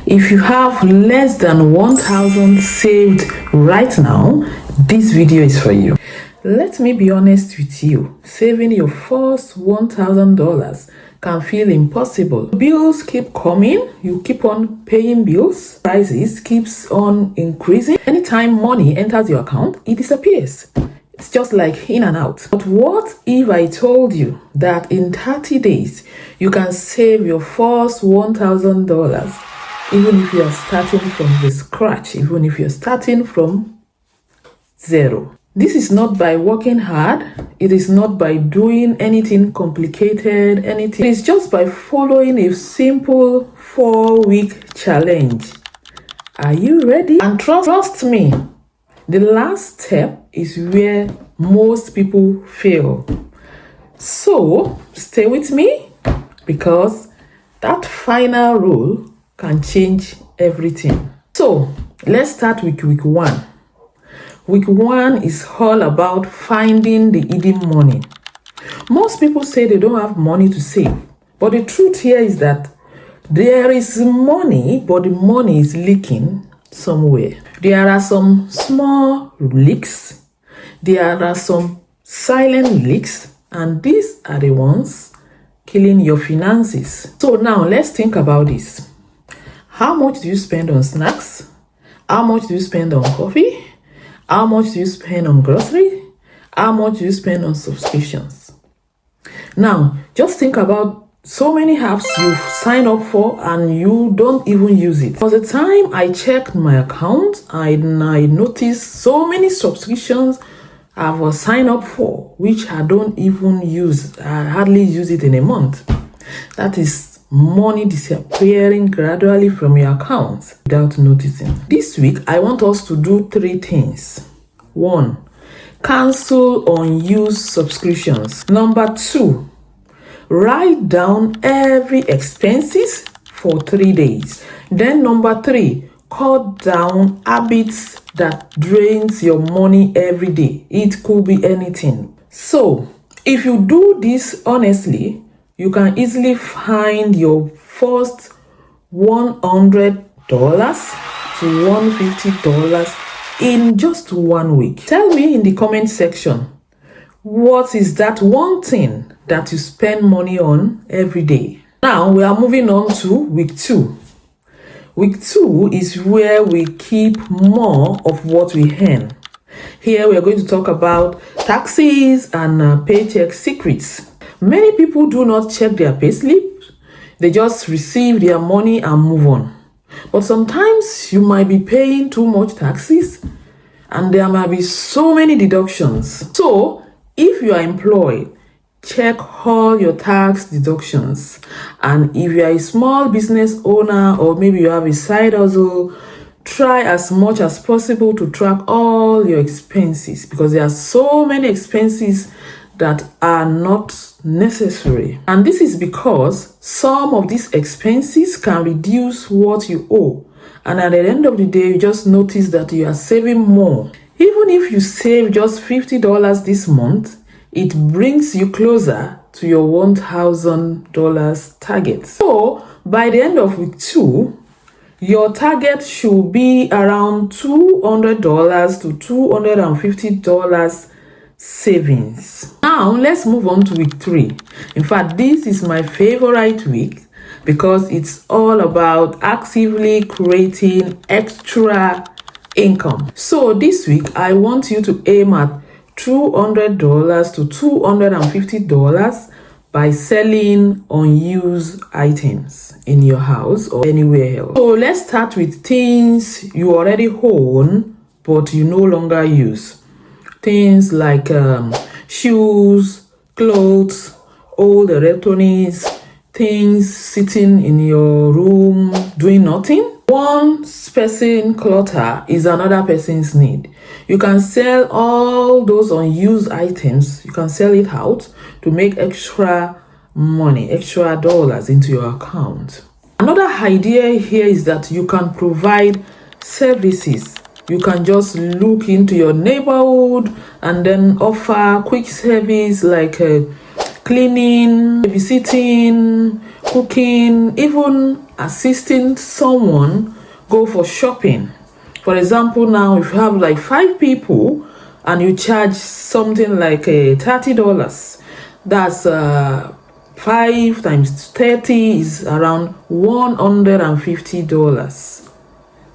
If you have less than 1,000 saved right now, this video is for you. Let me be honest with you. Saving your first $1,000 can feel impossible. Bills keep coming, you keep on paying bills, prices keeps on increasing. Anytime money enters your account, it disappears. It's just like in and out. But what if I told you that in 30 days, you can save your first $1,000, even if you are starting from the scratch, even if you're starting from zero? This is not by working hard. It is not by doing anything complicated, anything. It is just by following a simple 4-week challenge. Are you ready? And trust me, the last step is where most people fail. So stay with me, because that final rule can change everything. So let's start with week 1. Week 1 is all about finding the hidden money. Most people say they don't have money to save, but the truth here is that there is money, but the money is leaking somewhere. There are some small leaks, there are some silent leaks, and these are the ones killing your finances. So now let's think about this. How much do you spend on snacks? How much do you spend on coffee? How much do you spend on grocery? How much do you spend on subscriptions? Now, just think about so many apps you've signed up for and you don't even use it. For the time I checked my account, I noticed so many subscriptions I've signed up for, which I don't even use. I hardly use it in a month. That is money disappearing gradually from your account without noticing. This week, I want us to do 3 things. 1, cancel unused subscriptions. Number 2, write down every expenses for 3 days. Then number 3, cut down habits that drains your money every day. It could be anything. So, if you do this honestly, you can easily find your first $100 to $150 in just 1 week. Tell me in the comment section, what is that one thing that you spend money on every day? Now we are moving on to week 2. Week 2 is where we keep more of what we earn. Here we are going to talk about taxes and paycheck secrets. Many people do not check their payslip. They just receive their money and move on. But sometimes you might be paying too much taxes and there might be so many deductions. So if you are employed, check all your tax deductions. And if you are a small business owner or maybe you have a side hustle, try as much as possible to track all your expenses, because there are so many expenses that are not necessary. And this is because some of these expenses can reduce what you owe. And at the end of the day, you just notice that you are saving more. Even if you save just $50 this month, it brings you closer to your $1,000 target. So by the end of week 2, your target should be around $200 to $250 savings. Now let's move on to week 3. In fact, this is my favorite week because it's all about actively creating extra income. So this week I want you to aim at $200 to $250 by selling unused items in your house or anywhere else. So let's start with things you already own but you no longer use. Things like shoes, clothes, old electronics, things sitting in your room doing nothing. One person's clutter is another person's need. You can sell all those unused items. You can sell it out to make extra money, extra dollars into your account. Another idea here is that you can provide services. You can just look into your neighborhood and then offer quick service like cleaning, babysitting, cooking, even assisting someone go for shopping. For example, now if you have like 5 people and you charge something like $30, that's 5 times 30 is around $150.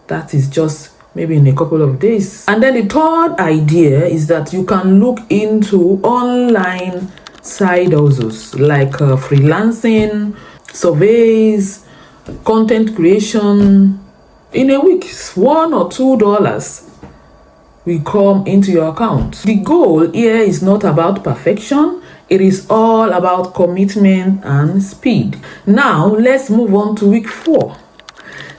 That is just maybe in a couple of days. And then the third idea is that you can look into online side hustles like freelancing, surveys, content creation. In a week, $1 or $2 will come into your account. The goal here is not about perfection. It is all about commitment and speed. Now, let's move on to week 4.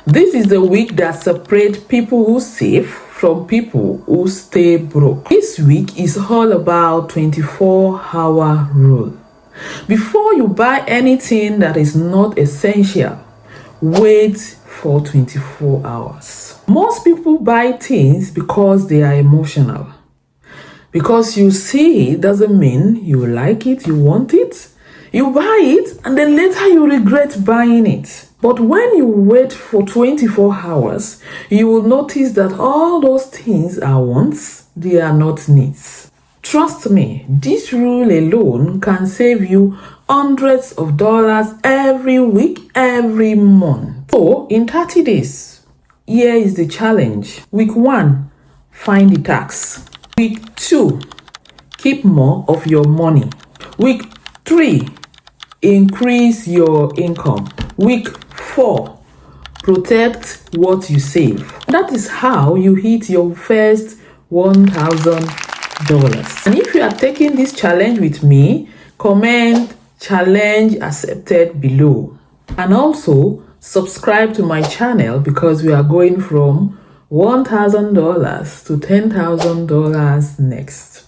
This is the week that separates people who save from people who stay broke. This week is all about 24-hour rule. Before you buy anything that is not essential, wait for 24 hours. Most people buy things because they are emotional. Because you see it doesn't mean you like it, you want it. You buy it and then later you regret buying it. But when you wait for 24 hours, you will notice that all those things are wants, they are not needs. Trust me, this rule alone can save you hundreds of dollars every week, every month. So, in 30 days, here is the challenge. Week 1, find the tax. Week 2, keep more of your money. Week 3, increase your income. Week 4, protect what you save. That is how you hit your first $1,000. And if you are taking this challenge with me, comment challenge accepted below. And also subscribe to my channel because we are going from $1,000 to $10,000 next.